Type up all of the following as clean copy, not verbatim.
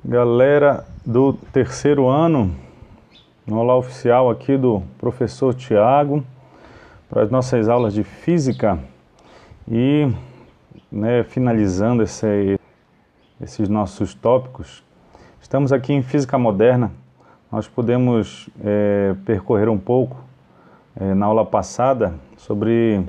Galera do terceiro ano, no aula oficial aqui do professor Tiago, para as nossas aulas de física e finalizando esses nossos tópicos. Estamos aqui em física moderna. Nós podemos percorrer um pouco na aula passada sobre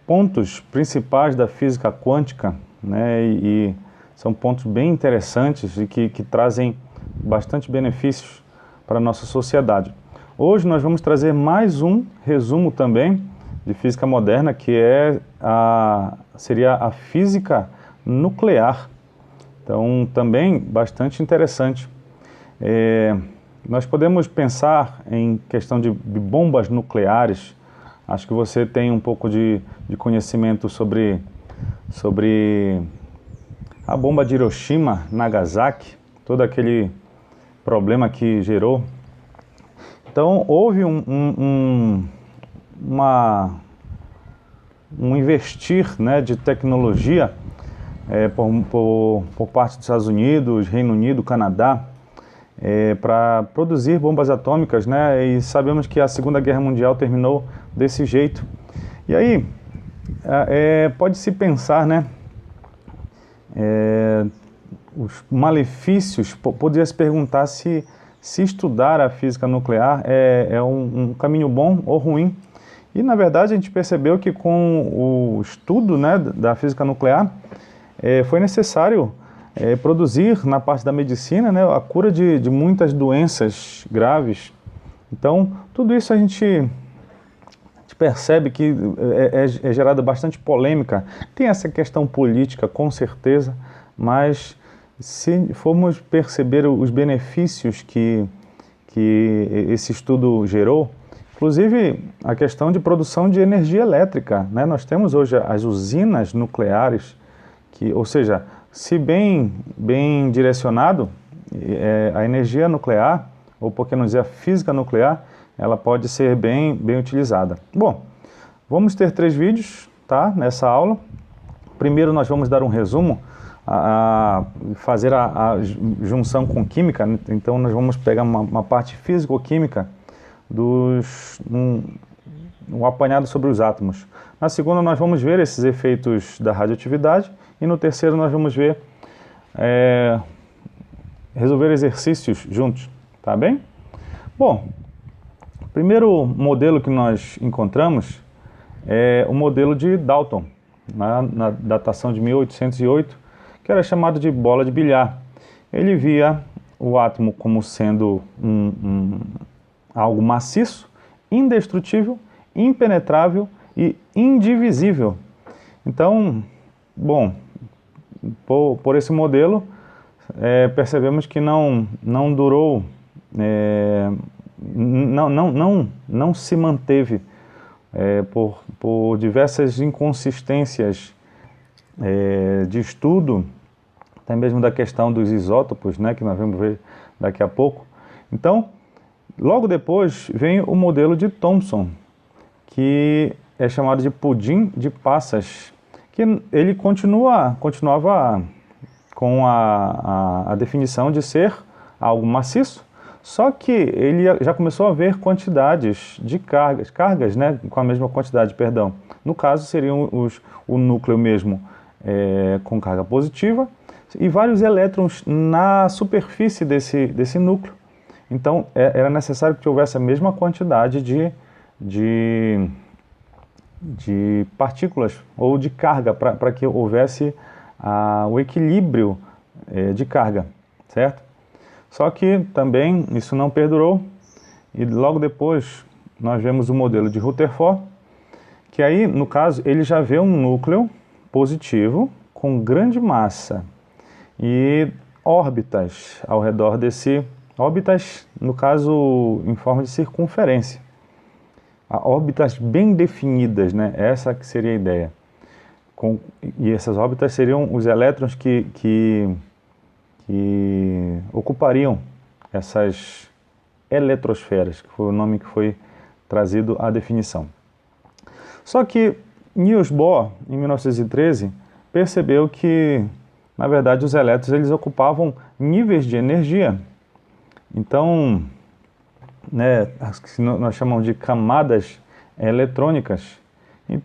pontos principais da física quântica, e são pontos bem interessantes e que trazem bastante benefícios para a nossa sociedade. Hoje nós vamos trazer mais um resumo também de física moderna, que seria a física nuclear. Então, também bastante interessante. Nós podemos pensar em questão de bombas nucleares. Acho que você tem um pouco de conhecimento sobre a bomba de Hiroshima, Nagasaki, todo aquele problema que gerou. Então, houve um investir de tecnologia por parte dos Estados Unidos, Reino Unido, Canadá, para produzir bombas atômicas, e sabemos que a Segunda Guerra Mundial terminou desse jeito. E aí, pode-se pensar, os malefícios, poderia se perguntar se estudar a física nuclear é um caminho bom ou ruim. E, na verdade, a gente percebeu que com o estudo da física nuclear, foi necessário produzir, na parte da medicina, a cura de muitas doenças graves. Então, tudo isso a gente percebe que é gerada bastante polêmica. Tem essa questão política, com certeza, mas se formos perceber os benefícios que esse estudo gerou, inclusive a questão de produção de energia elétrica, nós temos hoje as usinas nucleares, ou seja, se bem direcionado, a energia nuclear, ou por que não dizer a física nuclear, ela pode ser bem utilizada. Bom, vamos ter 3 vídeos, nessa aula. Primeiro nós vamos dar um resumo, fazer a junção com química. Então nós vamos pegar uma parte físico-química, um apanhado sobre os átomos. Na segunda nós vamos ver esses efeitos da radioatividade, e no terceiro nós vamos ver resolver exercícios juntos, tá bem? Bom, o primeiro modelo que nós encontramos é o modelo de Dalton, na datação de 1808, que era chamado de bola de bilhar. Ele via o átomo como sendo algo maciço, indestrutível, impenetrável e indivisível. Então, bom, por esse modelo, percebemos que não durou, não se manteve por diversas inconsistências de estudo, até mesmo da questão dos isótopos, que nós vamos ver daqui a pouco. Então, logo depois vem o modelo de Thomson, que é chamado de pudim de passas, que ele continuava com a definição de ser algo maciço, só que ele já começou a ver quantidades de cargas, com a mesma quantidade, perdão. No caso, seriam o núcleo mesmo com carga positiva e vários elétrons na superfície desse núcleo. Então, era necessário que houvesse a mesma quantidade de partículas ou de carga para que houvesse o equilíbrio de carga, certo? Só que também isso não perdurou, e logo depois nós vemos o modelo de Rutherford, que aí, no caso, ele já vê um núcleo positivo com grande massa e órbitas ao redor órbitas, no caso, em forma de circunferência. Órbitas bem definidas, essa que seria a ideia. E essas órbitas seriam os elétrons que ocupariam essas eletrosferas, que foi o nome que foi trazido à definição. Só que Niels Bohr, em 1913, percebeu que na verdade, os elétrons eles ocupavam níveis de energia. Então, né, que nós chamamos de camadas eletrônicas, e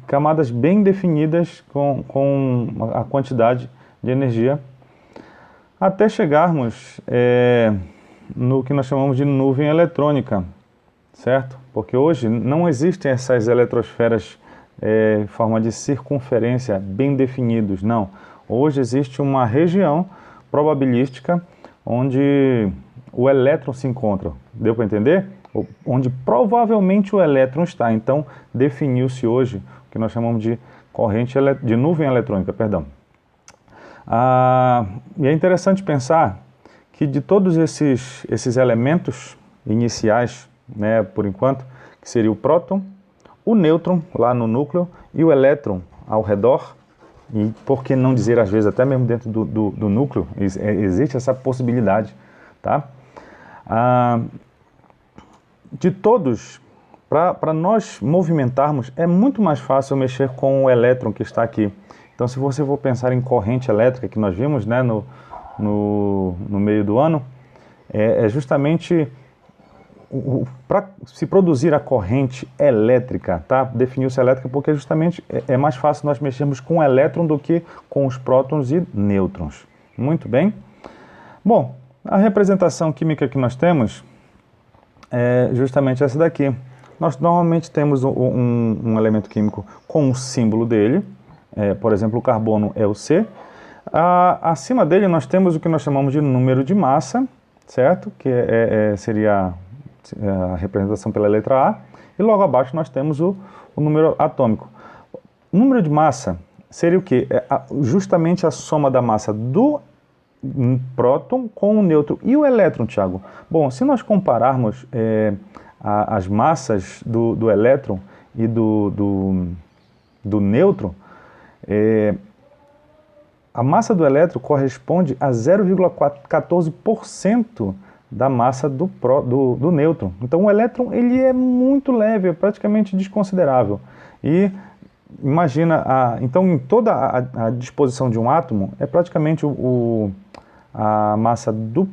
camadas bem definidas com a quantidade de energia, até chegarmos no que nós chamamos de nuvem eletrônica, certo? Porque hoje não existem essas eletrosferas em forma de circunferência bem definidos, não. Hoje existe uma região probabilística onde o elétron se encontra. Deu para entender? Onde provavelmente o elétron está. Então, definiu-se hoje o que nós chamamos de corrente de nuvem eletrônica, perdão. E é interessante pensar que de todos esses elementos iniciais, né, por enquanto, que seria o próton, o nêutron lá no núcleo e o elétron ao redor, e por que não dizer às vezes até mesmo dentro do núcleo, existe essa possibilidade, tá? De todos, para nós movimentarmos, é muito mais fácil mexer com o elétron que está aqui. Então, se você for pensar em corrente elétrica, que nós vimos, né, no meio do ano, é justamente para se produzir a corrente elétrica, tá? Definiu-se elétrica porque justamente é mais fácil nós mexermos com o elétron do que com os prótons e nêutrons. Muito bem. Bom, a representação química que nós temos é justamente essa daqui. Nós normalmente temos um elemento químico com o símbolo dele, por exemplo, o carbono é o C. Acima dele nós temos o que nós chamamos de número de massa, certo? Que seria a representação pela letra A. E logo abaixo nós temos o número atômico. O número de massa seria o quê? Justamente a soma da massa do próton com o nêutron e o elétron, Tiago. Bom, se nós compararmos as massas do elétron e do nêutron, a massa do elétron corresponde a 0,14% da massa do nêutron. Então o elétron ele é muito leve, é praticamente desconsiderável. E imagina, então em toda a disposição de um átomo é praticamente a massa do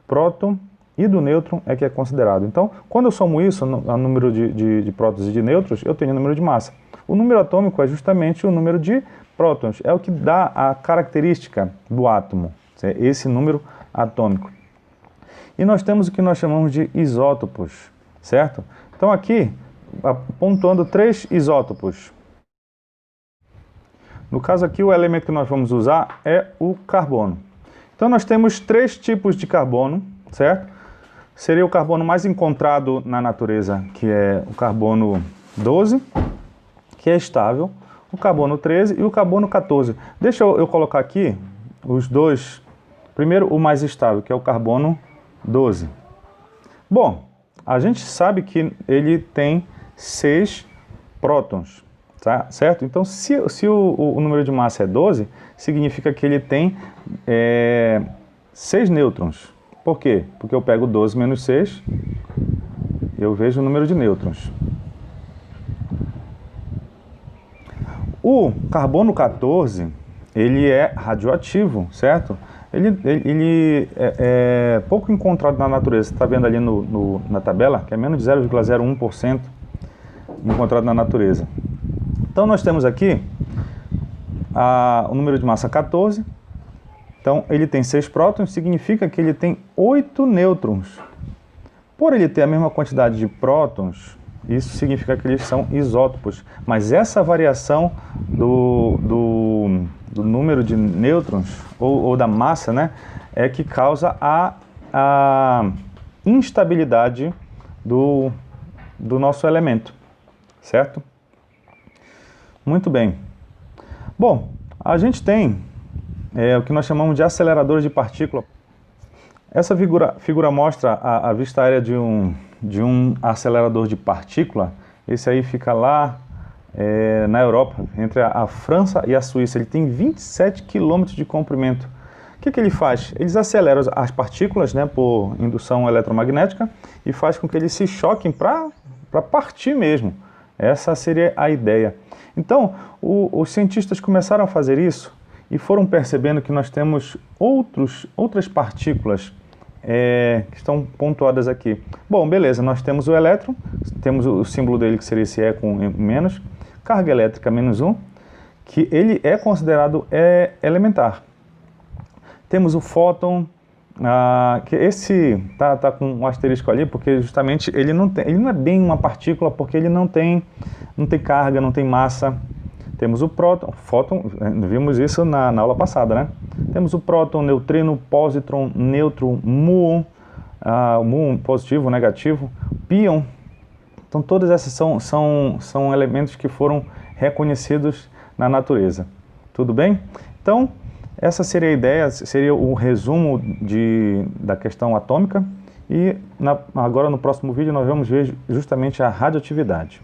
próton e do nêutron é que é considerado. Então, quando eu somo isso, o número de prótons e de nêutrons, eu tenho o número de massa. O número atômico é justamente o número de prótons, é o que dá a característica do átomo, esse número atômico. E nós temos o que nós chamamos de isótopos, certo? Então aqui, pontuando 3 isótopos. No caso aqui, o elemento que nós vamos usar é o carbono. Então nós temos 3 tipos de carbono, certo? Seria o carbono mais encontrado na natureza, que é o carbono 12, que é estável, o carbono 13 e o carbono 14. Deixa eu colocar aqui os dois. Primeiro, o mais estável, que é o carbono 12. Bom, a gente sabe que ele tem 6 prótons, tá? Certo? Então, se o número de massa é 12, significa que ele tem 6 nêutrons. Por quê? Porque eu pego 12 menos 6, eu vejo o número de nêutrons. O carbono 14, ele é radioativo, certo? Ele é pouco encontrado na natureza. Você está vendo ali na tabela, que é menos de 0,01% encontrado na natureza. Então, nós temos aqui o número de massa 14. Então, ele tem 6 prótons, significa que ele tem 8 nêutrons. Por ele ter a mesma quantidade de prótons, isso significa que eles são isótopos. Mas essa variação do número de nêutrons, ou da massa, né, é que causa a instabilidade do nosso elemento, certo? Muito bem. Bom, a gente tem o que nós chamamos de aceleradores de partícula. Essa figura mostra a vista aérea de um acelerador de partícula. Esse aí fica lá na Europa, entre a França e a Suíça. Ele tem 27 km de comprimento. O que ele faz? Eles aceleram as partículas, né, por indução eletromagnética e faz com que eles se choquem para partir mesmo. Essa seria a ideia. Então, os cientistas começaram a fazer isso e foram percebendo que nós temos outras partículas que estão pontuadas aqui. Bom, beleza, nós temos o elétron, temos o símbolo dele que seria esse E com menos, carga elétrica -1, que ele é considerado elementar. Temos o fóton, que esse tá com um asterisco ali, porque justamente ele não é bem uma partícula, porque ele não tem carga, não tem massa. Temos o próton, fóton, vimos isso na aula passada, né? Temos o próton, neutrino, pósitron, nêutron, muon, muon positivo, negativo, pion. Então todas essas são elementos que foram reconhecidos na natureza. Tudo bem? Então, essa seria a ideia, seria o resumo da questão atômica. E agora no próximo vídeo nós vamos ver justamente a radioatividade.